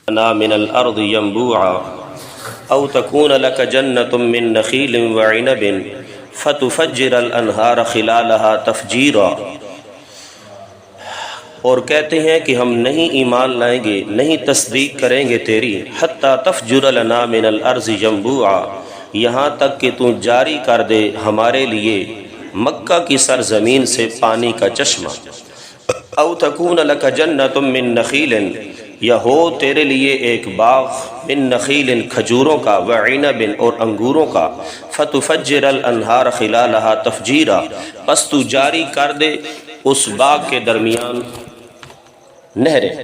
لنا من الأرض ينبوعا أو تكون لك جنة من نخيل وعنب فتفجر الأنهار خلالها تفجيرا۔ اور کہتے ہیں کہ ہم نہیں ایمان لائیں گے، نہیں تصدیق کریں گے تیری، حتی تفجر لنا من الارض ينبوعا، یہاں تک کہ تو جاری کر دے ہمارے لیے مکہ کی سرزمین سے پانی کا چشمہ۔ او تکون لک جنت من نخیل، یا ہو تیرے لیے ایک باغ من نخیل کھجوروں کا، وعنب اور انگوروں کا، فتفجر الانہار خلالہا تفجیرا، پس تو جاری کر دے اس باغ کے درمیان نہریں۔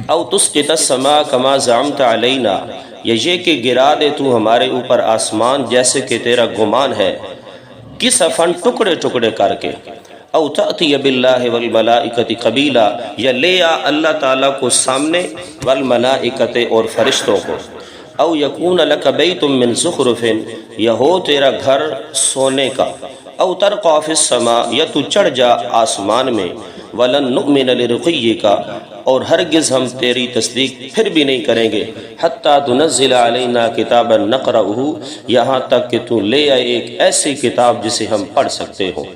او تسقط السماء کما زعمت علینا، یا یہ کہ گرا دے تو ہمارے اوپر آسمان جیسے کہ تیرا گمان ہے، کسفن ٹکڑے ٹکڑے کر کے۔ او تأتی باللہ والملائکۃ قبیلا، یا لے آ اللہ تعالیٰ کو سامنے، والملائکۃ اور فرشتوں کو۔ او یکون لک بیت من زخرف، یا ہو تیرا گھر سونے کا۔ او ترقى فی السماء، یا تو چڑھ جا آسمان میں۔ ولن نؤمن لرقیک، اور ہرگز ہم تیری تصدیق پھر بھی نہیں کریں گے، حتی تنزل علینا کتابا نقرأہ، یہاں تک کہ تو لے آئے ایک ایسی کتاب جسے ہم پڑھ سکتے ہوں۔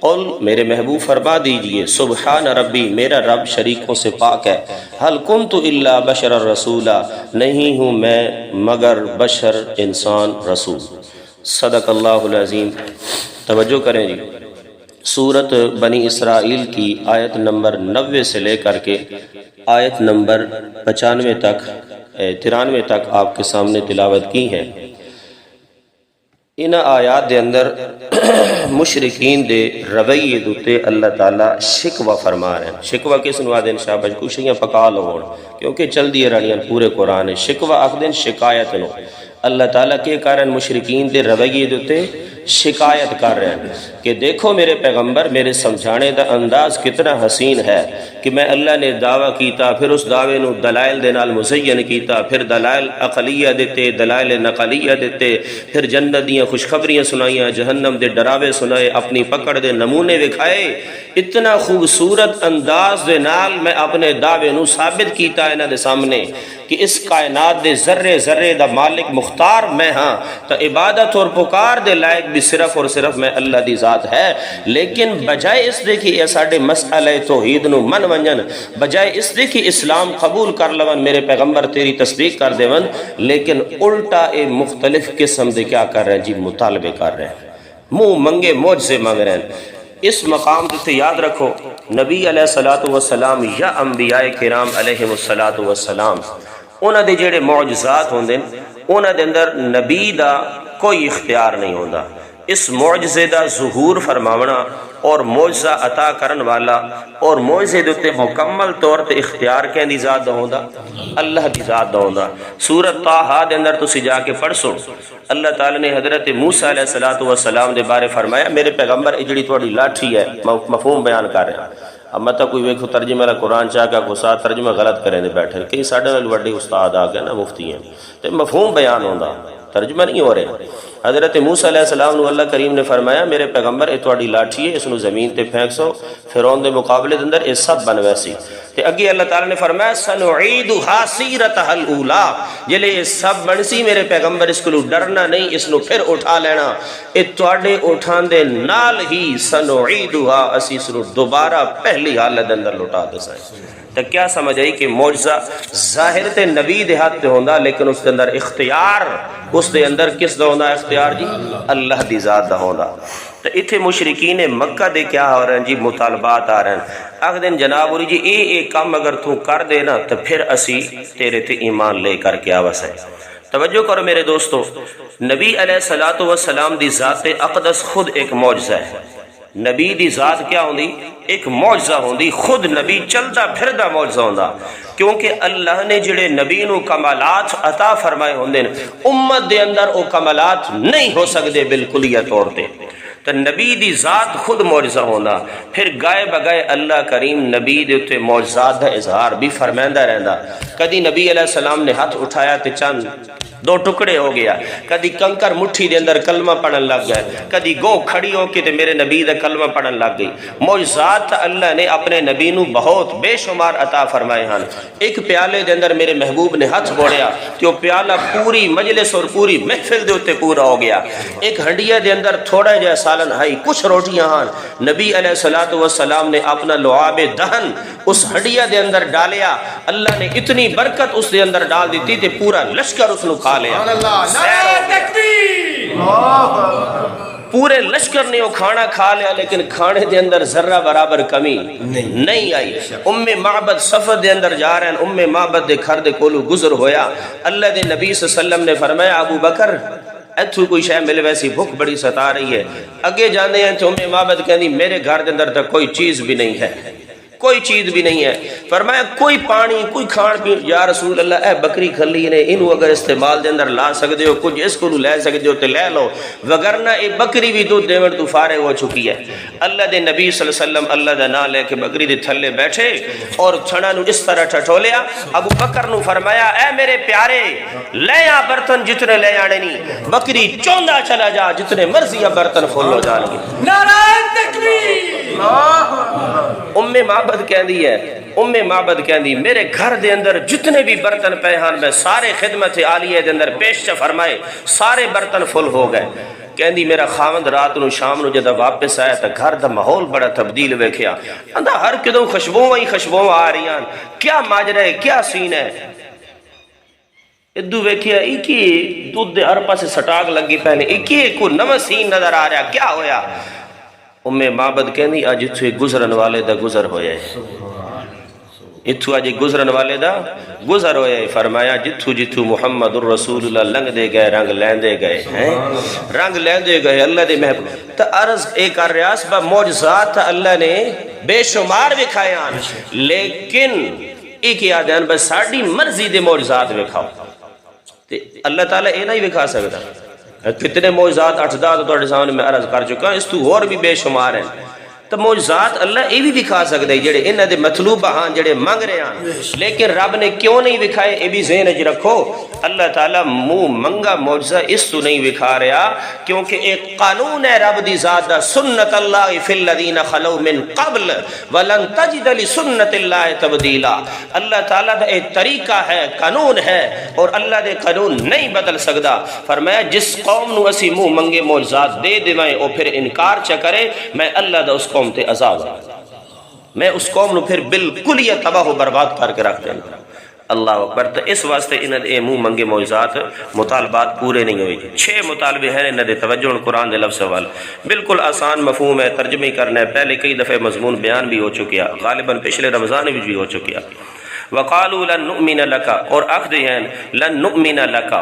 قل، میرے محبوب فرما دیجئے، سبحان ربی، میرا رب شریکوں سے پاک ہے، حل کنت الا بشر رسولا، نہیں ہوں میں مگر بشر انسان رسول۔ صدق اللہ العظیم۔ توجہ کریں جی، سورت بنی اسرائیل کی آیت نمبر 90 سے لے کر کے آیت نمبر 93 تک آپ کے سامنے تلاوت کی ہے۔ ان آیات دے اندر مشرکین دے رویے دوتے اللہ تعالیٰ شکوہ فرما رہے ہیں۔ شکوہ کس نو آدھیں شابج کشیاں پکا لوڑ، کیونکہ چل دیئے رہنیاں پورے قرآن ہے۔ شکوہ آخدیں شکایت نو، اللہ تعالیٰ کے کارن مشرکین دے رویے دوتے شکایت کر رہے ہیں کہ دیکھو میرے پیغمبر، میرے سمجھانے دا انداز کتنا حسین ہے کہ میں اللہ نے دعویٰ کیتا، پھر اس دعوے نو دلائل دے نال مزین کیتا، پھر دلائل عقلیہ دیتے، دلائل نقلیہ دیتے، پھر جنت دیاں خوشخبریاں سنائیاں، جہنم دے ڈراوے سنائے، اپنی پکڑ دے نمونے دکھائے۔ اتنا خوبصورت انداز دے نال میں اپنے دعوے نو ثابت کیتا انہاں دے سامنے کہ اس کائنات دے ذرے ذرے دا مالک مختار میں ہاں، تو عبادت اور پکار دے لائق بھی صرف اور صرف میں اللہ دی ذات ہے۔ لیکن بجائے اس دے کہ یہ ساڑھے مسئلہ توحید نو من ونجن، بجائے اس دے کہ اسلام قبول کر لون، میرے پیغمبر تیری تصدیق کر دے ون، لیکن الٹا مختلف قسم دے کیا کر رہے ہیں جی، مطالبے کر رہے ہیں، منہ منگے معجزے مانگ رہے ہیں۔ اس مقام تے یاد رکھو، نبی علیہ السلام یا انبیاء کرام علیہ السلام، انہاں دے جڑے معجزات ہوندے انہاں دے اندر نبی دا کوئی اختیار نہیں ہوندا۔ اس معجزے دا ظہور فرماونا اور معجزہ عطا کرن والا اور معجزے دے مکمل طور تے اختیار کہیں دی ذات دا ہوندا، اللہ دی ذات دا ہوندا۔ سورۃ طٰہٰ دے اندر تسی جا کے پڑھ سو، اللہ تعالیٰ نے حضرت موسیٰ علیہ السلام دے بارے فرمایا، میرے پیغمبر اجڑی تھوڑی لاٹھی ہے، مفہوم بیان کر رہے ہیں۔ اب مطلب کوئی ویکھو ترجمہ والا قرآن چاہ کا کوئی ساتھ ترجمہ غلط کریں دے بیٹھے، کئی ساڑھے میں وڈے استاد آ گئے نا، مفتی ہیں، تو مفہوم بیان ہوندا، ترجمہ نہیں ہو رہے۔ حضرت موسیٰ علیہ السلام نو اللہ کریم نے فرمایا، میرے پیغمبر اے تواڈی لاٹھی ہے، اس نو زمین تے پھینک سو، فرعون دے مقابلے دے اندر اے سب بن ویسی۔ تے اگے اللہ تعالیٰ نے فرمایا سنعیدھا سیرتھا الاولیٰ، جلے یہ سب بنسی میرے پیغمبر، اس کو ڈرنا نہیں، اس نو پھر اٹھا لینا، اے تواڈے اٹھان دے نال ہی سنعیدھا، اسی اس نو دوبارہ پہلی حالت اندر لوٹا دسائیں۔ تو کیا سمجھ آئی کہ معجزہ ظاہر تے نبی دے ہاتھ تے ہوندا، لیکن اس دے اندر اختیار، اس دے اندر کس دا ہوندا اختیار جی؟ اللہ دی ذات دا ہوندا۔ تو اتھے مشرکین مکہ دے کیا ہو رہے ہیں جی؟ مطالبات آ رہے ہیں، اگر دن جناب ہوری جی اے کام اگر تو کر دے نا تو پھر اسی تیرے تے ایمان لے کر کے آوس ہے۔ توجہ کرو میرے دوستو، نبی علیہ السلام دی ذات اقدس خود ایک معجزہ ہے۔ نبی دی ذات کیا ہوندی؟ ایک معجزہ ہوندی، خود نبی چلدا پھردا معجزہ ہوندا، کیونکہ اللہ نے جڑے نبی نو کمالات عطا فرمائے ہوندے امت دے اندر او کمالات نہیں ہو سکدے بالکلیہ طور تے، تو نبی دی ذات خود معجزہ ہوندا۔ پھر گائے بگائے اللہ کریم نبی دے تے معجزات دا اظہار بھی فرمائندہ رہندا۔ کدی نبی علیہ السلام نے ہاتھ اٹھایا تے چند دو ٹکڑے ہو گیا. کدی کنکر مٹھی دے اندر کلمہ پڑھن لگ گئے, کدی گو کھڑی ہو کے تے میرے نبی دا کلمہ پڑھن لگ گئی. معجزات اللہ نے اپنے نبی نو بہت بے شمار عطا فرمائے ہیں. ایک پیالے دے اندر میرے محبوب نے ہاتھ بوڑیا تے وہ پیالہ پوری مجلس اور پوری محفل دے اوتے پورا ہو گیا. ایک ہنڈیا دے اندر تھوڑا جہا سالن ہائی, کچھ روٹیاں ہاں. نبی علیہ الصلوۃ والسلام نے اپنا لعاب دہن اس ہنڈیا دے اندر ڈالیا. اللہ نے اتنی برکت اس دے اندر ڈال دیتی تے پورا لشکر اس نو کھا لیا. پورے لشکر نے وہ کھانا کھا لیا, لیکن کھانے دے اندر ذرہ برابر کمی نہیں آئی. معبد سفر دے اندر جا رہے ہیں, معبد دے گھر دے کولو گزر ہویا. اللہ دے نبی صلی اللہ علیہ وسلم نے فرمایا, ابو بکر ایتھو کوئی شے ملے, ویسی بھوک بڑی ستا رہی ہے. اگے جانے ہیں تو معبد کہندی میرے گھر دے اندر تک کوئی چیز بھی نہیں ہے, کوئی چیز بھی نہیں ہے. فرمایا کوئی پانی کوئی کھان پی. یا رسول اللہ اے بکری کھلی نے, انہوں اگر استعمال دے اندر لا سکتے ہو, کچھ اس کو لے سکتے ہو تو لے لو, وگرنہ اے بکری بھی دودھ دیون تو فارغ ہو چکی ہے. اللہ دے نبی صلی اللہ علیہ وسلم اللہ دا نام لے کے بکری دے تھلے بیٹھے اور تھنا نو اس طرح ٹھٹولیا. ابو بکر نو فرمایا اے میرے پیارے لے آ برتن جتنے لے آنے نہیں, بکری چوندا چلا جا, جتنے مرضی برتن کھولو جان گے. نعرہ تکبیر. معبد کہندی ہے, معبد کہندی میرے گھر دے اندر جتنے بھی برتن پے ہیں میں سارے خدمت عالیہ دے اندر پیش فرمائے, سارے برتن فل ہو گئے. کہندی میرا خاوند رات نو شام نو جدہ واپس آیا تو گھر دا ماحول بڑا تبدیل ویکھیا. اندہ ہر کدوں خوشبوئیں آ رہی ہیں, کیا ماجرا ہے, کیا سین ہے. ادو ویکھیا ایکی دودھ دے ہر پاسے سٹاک لگی, پہلے ایکی کوئی نواں سین نظر آ رہا, کیا ہویا. معبد کہندی اج اتھو گزرن والے دا گزر ہویا ہے, اتھو اج گزرن والے دا گزر ہویا ہے. فرمایا جتھو جتھو محمد الرسول اللہ لنگ دے گئے رنگ لیندے گئے ہیں, رنگ لیندے گئے. اللہ دے محبوب تا عرض ایک کر ریاض با معجزات اللہ نے بے شمار وکھائے ہیں, لیکن ایک یاد ہے بس ساڑی مرضی دے معجزات وکھاؤ. اللہ تعالیٰ اے نہیں وکھا سکتا. کتنے معجزات 8 تو سامنے میں عرض کر چکا, اس تو اور بھی بے شمار ہیں. تو معجزات اللہ یہ بھی دکھا سکتے ہیں جڑے انہاں دے مطلوب ہاں, جڑے مانگ رہے ہیں, لیکن رب نے کیوں نہیں دکھائے یہ بھی ذہن وچ رکھو. اللہ تعالیٰ منہ منگا معجزہ اس تو نہیں دکھا رہا کیونکہ ایک قانون ہے رب دی ذات دا, سنت اللہ فی الذین خلو من قبل ولن تجد لسنت اللہ تبدیلا. اللہ تعالیٰ دا ایک طریقہ ہے, قانون ہے, اور اللہ دے قانون نہیں بدل سکتا. فرمایا جس قوم نو اسی منہ منگے معجزات دے دیوائیں اور پھر انکار چا کرے, میں اللہ دا اس قوم تے عذاب, میں اس قوم نو پھر بالکل یہ تباہ و برباد کر کے رکھ دینا. اللہ اکبر. تو اس واسطے انہاں دے منہ منگے معجزات مطالبات پورے نہیں ہوئے. 6 مطالبے ہیں انہاں دے توجہ قرآن دے لفظ وال, بالکل آسان مفہوم ہے, ترجمے کرنا ہے. پہلے کئی دفعہ مضمون بیان بھی ہو چکیا, غالباً پچھلے رمضان میں بھی ہو چکیا. وقالوا لن نؤمن لک, اور آخدے ہیں لن نؤمن لک,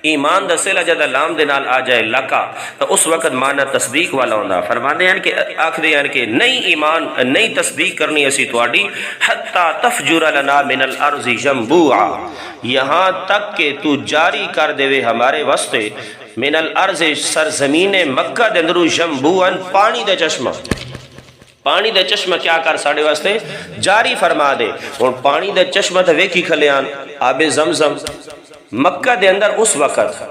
ایمان دا صلہ جدہ لام دے نال آ جائے لکا تو اس وقت معنی تصدیق والا ہونا. فرمانے ہیں کہ آخدے ہیں کہ نئی ایمان نئی تصدیق کرنی اسی تواڈی حتی تفجر لنا من الارض جنبوعا, یہاں تک کہ تو جاری کر دے ہمارے واسطے من الارض سرزمین مکہ دے اندرو جنبوعا, پانی دے چشمہ. پانی دے چشمہ کیا کر ساڑے واسطے جاری فرما دے. اور پانی دے چشمہ تو ویکھی کھلیان آب زمزم مکہ دے اندر اس وقت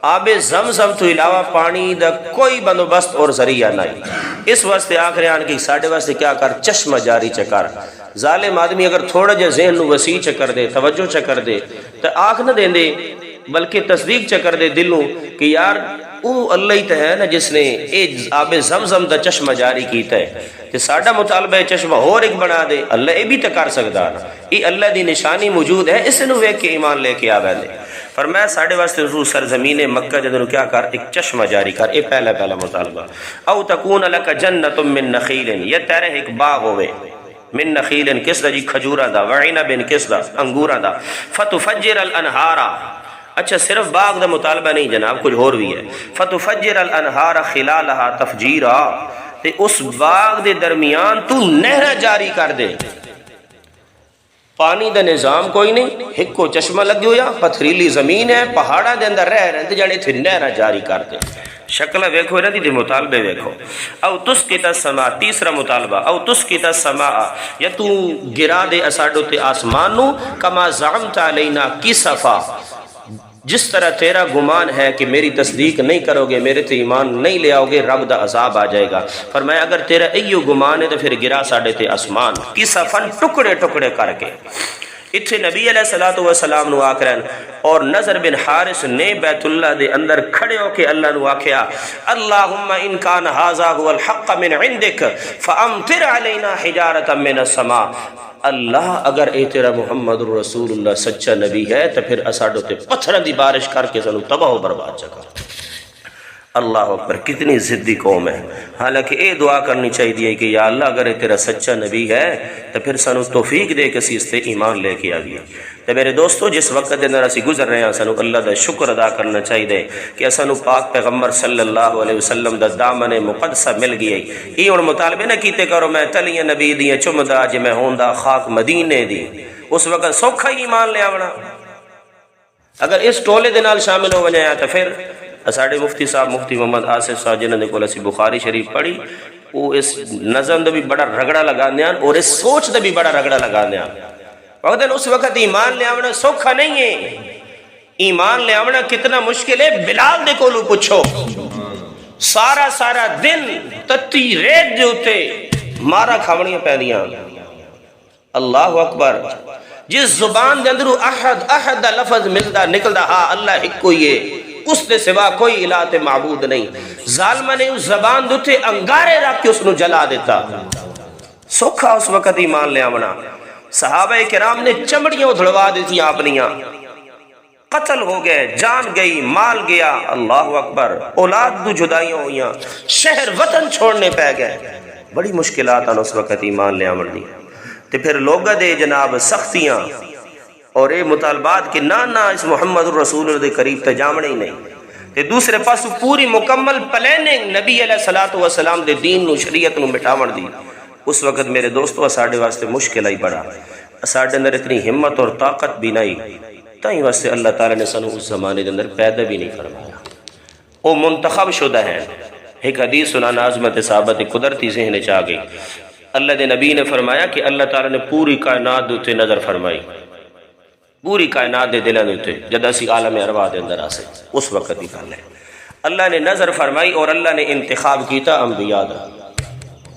آب زمزم تو علاوہ پانی دا کوئی بندوبست اور ذریعہ نہیں. اس واسطے آخر آن کی ساڑھے واسطے کیا کر چشمہ جاری چکر. ظالم آدمی اگر تھوڑا جا ذہن نو وسیع چکر دے, توجہ چکر دے, تو آنکھ نہ دیں دے بلکہ تصدیق چکر دے دلوں کہ یار او اللہ ہی تو ہے نا جس نے آب زمزم دا چشمہ جاری کیتا ہے. کہ ساڑھا مطالبہ چشمہ اور ایک بنا دے, اللہ یہ بھی تو کر سکتا نا. یہ اللہ دی نشانی موجود ہے, اس نو ویکھ کے ایمان لے کے آوے دے. فرمایا ساڑھے واسطے حضور سرزمین مکہ جدنو کیا کر ایک چشمہ جاری کر. اے پہلا مطالبہ. او تکون لک جنت من نخیل, یہ تیرے ایک باغ ہوئے من نخیل کس دا جی کھجورہ دا, وعنب کس دا انگورہ دا, فتفجر الانہارا. اچھا صرف باغ دا مطالبہ نہیں جناب, کچھ اور بھی ہے. فتفجر الانہار خلالہا تفجیرا, تے اس باغ دے درمیان تو نہر جاری کر دے. پانی دا نظام کوئی نہیں, ایک کو چشمہ لگ ہویا, پتھریلی زمین ہے, پہاڑا دے اندر رہ رہے جانے تھے نہر جاری کر دے. شکلہ ویکھو رہی دی مطالبے ویکھو. او تسقط السماء, تیسرا مطالبہ, او تسقط السماء, یا تو گرا دے اساڈو تے آسمان نو, کما زعمت علینا کسفا, جس طرح تیرا گمان ہے کہ میری تصدیق نہیں کرو گے، میرے تے ایمان نہیں لے آؤ گے، رب دا عذاب آ جائے گا۔ فرمایا اگر تیرا ایو گمان ہے تو پھر گرا ساڑے تے آسمان کسفن ٹکڑے ٹکڑے کر کے۔ اتھے نبی علیہ الصلوۃ والسلام نو آکرن اور نظر بن حارث نے بیت اللہ دے اندر کھڑے ہو کے اللہ نو آکھیا اللہم ان کان ھذا هو الحق من عندک فامطر علینا حجارۃ من السماء، اللہ اگر اے تیرا محمد رسول اللہ سچا نبی ہے تو پھر اساڈو تے پتھراں دی بارش کر کے سانو تباہ و برباد چکا۔ اللہ اکبر، کتنی ضدی قوم ہے۔ حالانکہ اے دعا کرنی چاہیے کہ یا اللہ اگر تیرا سچا نبی ہے تو پھر سانو توفیق دے کہ اسی اس تے ایمان لے کے آئیے۔ تو میرے دوستو جس وقت دے اندر اسی گزر رہے ہیں سانو اللہ دا شکر ادا کرنا چاہیے کہ سانو پاک پیغمبر صلی اللہ علیہ وسلم دا دامن مقدسہ مل گئی۔ یہ ہن مطالبے نہ کیتے کرو میں تلیاں نبی دیاں چمدا جے میں ہوندا خاک مدینے دی، اس وقت سوکھا ہی ایمان لے آونا۔ اگر اس ٹولے دے نال شامل ہو ونجایا تو پھر ساڑھے مفتی صاحب مفتی محمد آصف صاحب جنہوں نے کول اسی بخاری شریف پڑھی وہ اس نظم دا بھی بڑا رگڑا لگا دیان اور اس سوچ دا بھی بڑا رگڑا لگا دیان۔ وقت اس وقت ایمان لے آونا سوکھا نہیں ہے، ایمان لے آونا کتنا مشکل ہے۔ بلال دے کولو پوچھو، سارا دن تتی ریت دے ہوتے مارا کھاونیاں پیدیاں۔ اللہ اکبر، جس زبان دے اندرو احد احد دا لفظ ملدا نکلدا ہاں اللہ ایک کوئی ہے، اس دے سوا کوئی الہ تے معبود نہیں۔ ظالمہ نے اس زبان دوتے انگارے رکھ کے اس نو جلا دیتا۔ سوکھا اس وقت ایمان لے آونا۔ صحابہ کرام نے چمڑیاں ادھڑوا دیتی اپنیاں، قتل ہو گئے، جان گئی، مال گیا۔ اللہ اکبر، اولاد دو جدائیاں ہوئیاں، شہر وطن چھوڑنے پہ گئے۔ بڑی مشکلات ہیں اس وقت ایمان لے آمن دی۔ تے پھر لوگا دے جناب سختیاں اور اے مطالبات کہ نہ اس محمد الرسول اللہ دے قریب تے جامنے ہی نہیں۔ تے دوسرے پاس پوری مکمل پلاننگ نبی علیہ الصلوۃ والسلام دے دین نو شریعت نو مٹاون دی۔ اس وقت میرے دوستو ساڈے واسطے مشکل ہی بڑا، ساڈے اندر اتنی ہمت اور طاقت بھی نہیں، تائیں واسطے اللہ تعالیٰ نے سانو اس زمانے دے اندر پیدا بھی نہیں فرمایا۔ وہ منتخب شدہ ہیں۔ ایک حدیث سنانا عظمت صحابت قدرتی ذہن چاہ گئی۔ اللہ دے نبی نے فرمایا کہ اللہ تعالیٰ نے پوری کائنات دے نظر فرمائی، پوری کائنات دے دلوں دے جد اسی عالم ارواح دے اندر آسے اس وقت ہی گل ہے۔ اللہ نے نظر فرمائی اور اللہ نے انتخاب کیتا انبیاء دا۔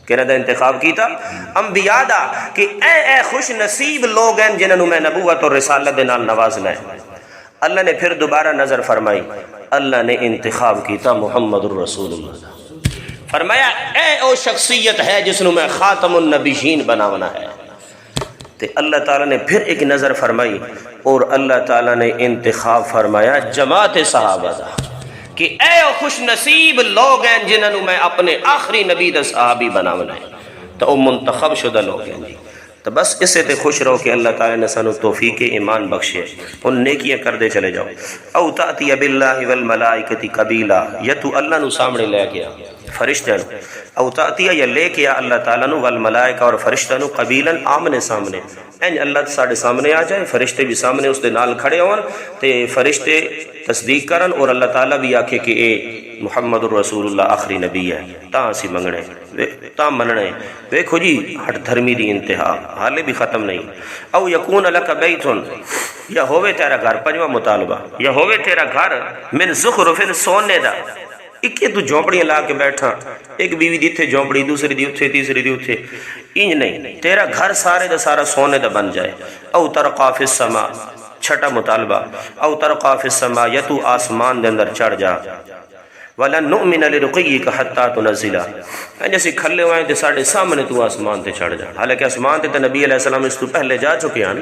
کہنا دا انتخاب کیتا انبیاء دا کہ اے خوش نصیب لوگ ہیں جنہوں میں نبوت اور رسالت دے نال نوازنا ہے۔ اللہ نے پھر دوبارہ نظر فرمائی، اللہ نے انتخاب کیتا محمد الرسول اللہ دا۔ فرمایا اے او شخصیت ہے جس نو میں خاتم النبیین بناونا ہے۔ تے اللہ تعالیٰ نے پھر ایک نظر فرمائی اور اللہ تعالیٰ نے انتخاب فرمایا جماعت صحابہ دا کہ اے او خوش نصیب لوگ ہیں جنہوں میں اپنے آخری نبی دا صحابی بناونا ہے۔ تو او منتخب شدہ لوگ ہیں۔ تو بس اسے تے خوش رہو کہ اللہ تعالیٰ نے سانو توفیق ایمان بخشے، ان نیکیاں کر دے چلے جاؤ۔ او تأتی باللہ والملائکۃ قبیلا، یا تو اللہ نو سامنے لے گیا فرشتہ نو، او تأتی یا لے کے اللہ تعالیٰ نو والملائکہ اور فرشتہ نو قبیلا آمنے سامنے، این اللہ ساڑھے سامنے آ جائے، فرشتے بھی سامنے اس دے نال کھڑے ہون تے فرشتے تصدیق کرن اور اللہ تعالیٰ بھی آکھے کہ اے محمد الرسول اللہ آخری نبی ہے، تاں اسی منگنے تاں مننے۔ دیکھو جی ہٹ دھرمی دی انتہا حالے بھی ختم نہیں۔ او یکون لک بیتن، یا ہوئے تیرا گھر، پنجواں مطالبہ، یا ہوئے تیرا گھر من زخرف سونے دا، ایک تو جھونپڑیاں لا کے بیٹھا، ایک بیوی دی تھے جھونپڑی، دوسری دی اتھے، تیسری دی اتھے، انج نہیں، تیرا گھر سارے دا سارا سونے دا بن جائے۔ او ترقا فی السماء، چھٹا مطالبہ، او ترقا فی السماء، یا تو آسمان دے اندر چڑھ جا۔ وَلَن نُؤْمِنَ لِرُقِيِّكَ حَتَّى تُنَزِّلَ، جیسے کھلے ہوئے ہیں ساڑھے سامنے تو آسمان تے چڑھ جا۔ حالانکہ آسمان تے نبی علیہ السلام اس تو پہلے جا چکے ہیں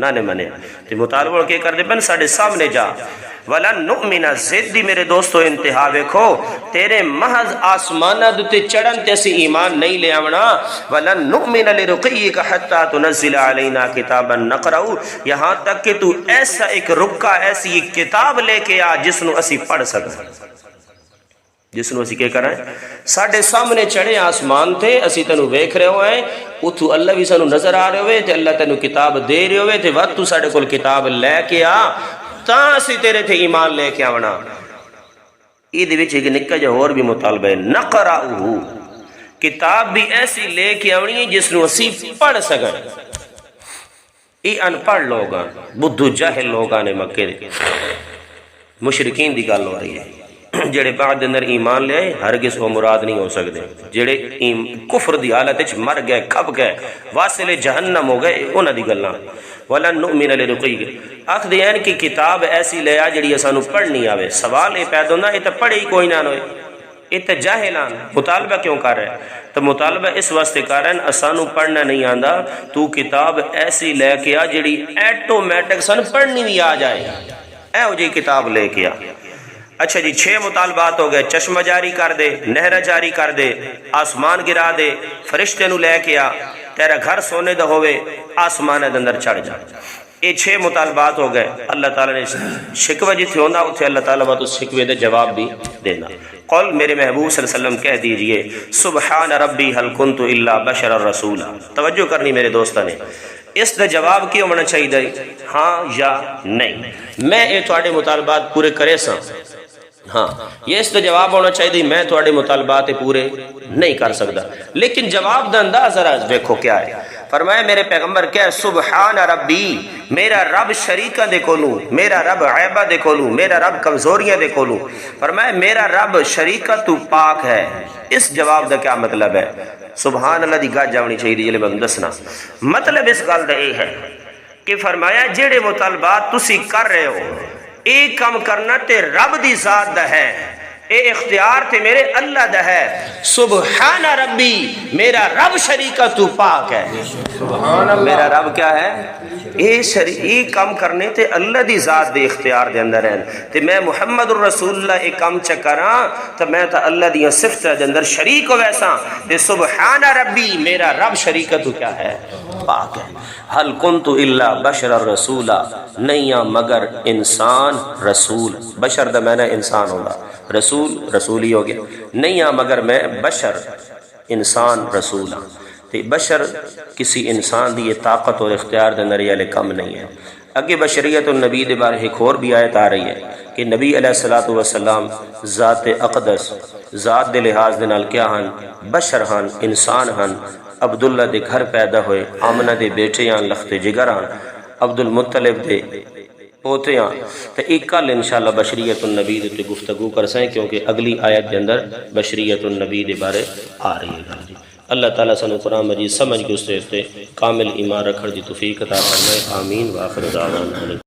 نا نے منے، تو مطالبہ کے کر دے پن ساڑھے سامنے جا۔ وَلَن نُؤْمِنَ، زدی میرے دوستو انتہا ویکھو، تیرے محض آسمانہ دوتے چڑھن تیسی ایمان نہیں لے آونا۔ وَلَن نُؤْمِنَ لِرُقِيِّكَ حَتَّى تُنَزِّلَ عَلَيْنَا كِتَابًا نَقْرَؤُ، یہاں تک کہ تو ایسا ایک رکا ایسی ایک کتاب لے کے آ جس نو اسی پڑھ سکیں، جس نو اسی کیا کریں، ساڑھے سامنے چڑھے آسمان تھے، اسی تنو ویکھ رہے ہوئے ہیں، اتھو اللہ بھی سانو نظر آ رہے ہوئے تھے، اللہ تنو کتاب دے رہے ہوئے تھے، وقت تو ساڑھے کل کتاب لے کے آ، تاں اسی تیرے تھے ایمان لے کے آونا۔ یہ دیوچ ایک نکا جو اور بھی مطالبہ ہے، نقرأہ، کتاب بھی ایسی لے کے آونی ہے جس نو اسی پڑھ سکیں۔ یہ ان پڑھ لوگاں، بدھو جاہل لوگاں نے مکے دے، مشرکین دی گل ہو رہی ہے جڑے بعد اندر ایمان لے آئے ہرگز وہ مراد نہیں ہو سکتے، جڑے کفر دی حالت وچ مر گئے کھپ گئے واصل جہنم ہو گئے انہاں دی گلاں ولن نؤمن لرقیک آکھ دے ہیں کہ کتاب ایسی لے آ جڑی اسانو پڑھنی آوے۔ سوال یہ پیدا ہوندا یہ تے پڑھے ہی کوئی نہ ہوئے، یہ تے جاہلان مطالبہ کیوں کر رہے ہیں؟ تو مطالبہ اس واسطے کر رہے ہیں اسانو پڑھنا نہیں آندا، تو کتاب ایسی لے کے آ جڑی ایٹومیٹک سن پڑھنی بھی آ جائے، اے ہو جی کتاب لے کے آ۔ اچھا جی 6 مطالبات ہو گئے، چشمہ جاری کر دے، نہر جاری کر دے، آسمان گرا دے، فرشتے نو لے کے آ، تیرا گھر سونے دا ہوئے، آسمان دے اندر چڑھ جا۔ یہ 6 مطالبات ہو گئے۔ اللہ تعالیٰ نے شکوہ جتھے ہونا اتھے اللہ تعالیٰ بات اس شکوے دے جواب بھی دینا۔ قل میرے محبوب صلی اللہ علیہ وسلم کہہ دیجئے سبحان ربی حل کنت الا بشر الرسول۔ توجہ کرنی میرے دوستہ نے، اس دا جواب کیوں ہونا چاہیے ہاں یا نہیں؟ میں یہ تواڈے مطالبات پورے کرے ساں، ہاں یہ اس کا جواب ہونا چاہیے میں تواڈے مطالبات پورے نہیں کر سکتا، لیکن جواب دا انداز ذرا دیکھو کیا ہے۔ فرمایا میرے پیغمبر کیا سبحان ربی، میرا رب شریکہ دے کولوں، میرا رب عیبہ دے کولوں، میرا رب کمزوریاں دے کولوں، فرمایا میرا رب شریکہ تو پاک ہے۔ اس جواب دا کیا مطلب ہے؟ سبحان اللہ دی گاہ جاونی چاہیے جلے میں دسنا مطلب اس گل دا یہ ہے کہ فرمایا جڑے مطالبات تسی کر رہے ہو اے کم کرنا تے رب دی ذات دا ہے، اے اختیار تے میرے اللہ دا ہے۔ سبحان ربی، میرا رب شریکہ تو پاک ہے۔ سبحان اللہ، میرا رب کیا ہے؟ اے کم کرنے تے اللہ دی ذات دے اختیار دے اندر ہیں تے میں محمد الرسول اللہ اے کم چکراں تے میں تا اللہ دی صفت دے اندر شریک ہو ویسا تے سبحان ربی، میرا رب شریکہ تو کیا ہے؟ پاک ہے۔ حل کنت الا بشر الرسول، نہیں مگر انسان رسول، بشر دا معنی انسان ہوگا، رسول رسول ہی ہو گیا، نہیں مگر میں بشر انسان رسول ہاں۔ تے بشر کسی انسان دی یہ طاقت اور اختیار دے اندر یہ کم نہیں ہے۔ اگے بشریت النبی دے بارے ایک اور بھی آیت آ رہی ہے کہ نبی علیہ الصلوۃ والسلام ذات اقدس ذات دے لحاظ دے نال کیا ہن؟ بشر ہن، انسان ہن، عبداللہ دے گھر پیدا ہوئے، آمنہ دے بیٹے ہن، لخت جگر ہن، عبد المطلب دے پوتے ہاں۔ تو ایک کل انشاءاللہ بشریت النبی دے گفتگو کر سائیں کیونکہ اگلی آیت کے اندر بشریت النبی دے بارے آ رہی ہے۔ اللہ تعالیٰ سنو قرآن مجید سمجھ کے اس سے کامل ایمان رکھر دی توفیق عطا فرمائے، آمین۔ وآخر دعوانا